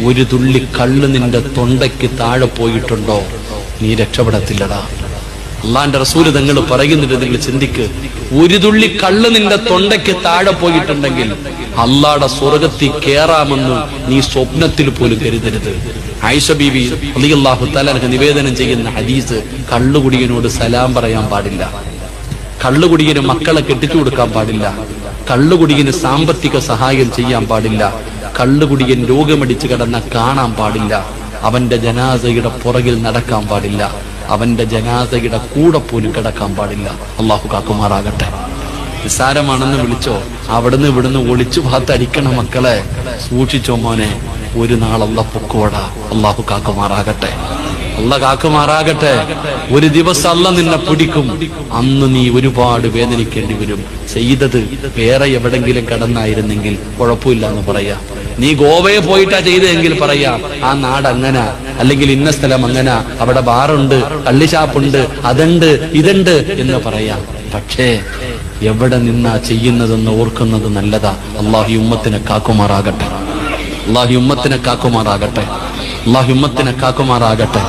ഒരു തുള്ളി കള്ള് നിന്റെ തൊണ്ടയ്ക്ക് താഴെ പോയിട്ടുണ്ടോ, നീ രക്ഷപ്പെടത്തില്ലടാ. അള്ളാന്റെ റസൂല് തങ്ങൾ പറയുന്നുണ്ട്, നിങ്ങൾ ചിന്തിക്ക്, ഒരു തുള്ളി കള്ള് നിന്റെ തൊണ്ടയ്ക്ക് താഴെ പോയിട്ടുണ്ടെങ്കിൽ അള്ളാടെ സ്വർഗത്തിൽ കേറാമെന്ന് നീ സ്വപ്നത്തിൽ പോലും കരുതരുത്. ആയിഷ ബീവി റളിയല്ലാഹു തആല നിവേദനം ചെയ്യുന്ന ഹദീസ്, കള്ളുകുടിയനോട് സലാം പറയാൻ പാടില്ല, കള്ളുകുടിയന് മക്കളെ കെട്ടിച്ചു കൊടുക്കാൻ പാടില്ല, കള്ളുകുടിയന് സാമ്പത്തിക സഹായം ചെയ്യാൻ പാടില്ല, കള്ളുകുടിയൻ രോഗമടിച്ചു കിടന്ന കാണാൻ പാടില്ല, അവന്റെ ജനാസയുടെ പുറകിൽ നടക്കാൻ പാടില്ല, അവന്റെ ജനാസയുടെ കൂടെ പോലും കിടക്കാൻ പാടില്ല. അള്ളാഹു കാക്കുമാറാകട്ടെ. നിസ്സാരമാണെന്ന് വിളിച്ചോ, അവിടുന്ന് ഇവിടുന്ന് ഒളിച്ചു ഭാഗത്തടിക്കണം മക്കളെ, സൂക്ഷിച്ചോ മോനെ, ഒരു നാൾ അല്ലാഹു പൊക്കോടാ. അള്ളാഹു കാക്കുമാറാകട്ടെ, അല്ലാഹു കാക്കുമാറാകട്ടെ. ഒരു ദിവസം അല്ലാഹു നിന്നെ പിടിക്കും, അന്ന് നീ ഒരുപാട് വേദനിക്കേണ്ടി വരും. ചെയ്തത് വേറെ എവിടെങ്കിലും കടന്നായിരുന്നെങ്കിൽ കുഴപ്പമില്ല എന്ന് പറയാ. നീ ഗോവയെ പോയിട്ടാ ചെയ്തതെങ്കിൽ പറയാം, ആ നാട് അങ്ങനെ, അല്ലെങ്കിൽ ഇന്ന സ്ഥലം അങ്ങനെ, അവിടെ ബാറുണ്ട്, കള്ളിഷാപ്പുണ്ട്, അതുണ്ട് ഇതുണ്ട് എന്ന് പറയാം. പക്ഷേ എവിടെ നിന്നാ ചെയ്യുന്നതെന്ന് ഓർക്കുന്നത് നല്ലതാ. അല്ലാഹു ഉമ്മത്തിനെ കാക്കുമാറാകട്ടെ, അല്ലാഹു ഉമ്മത്തിനെ കാക്കുമാറാകട്ടെ, അല്ലാഹു ഉമ്മത്തിനെ കാക്കുമാറാകട്ടെ.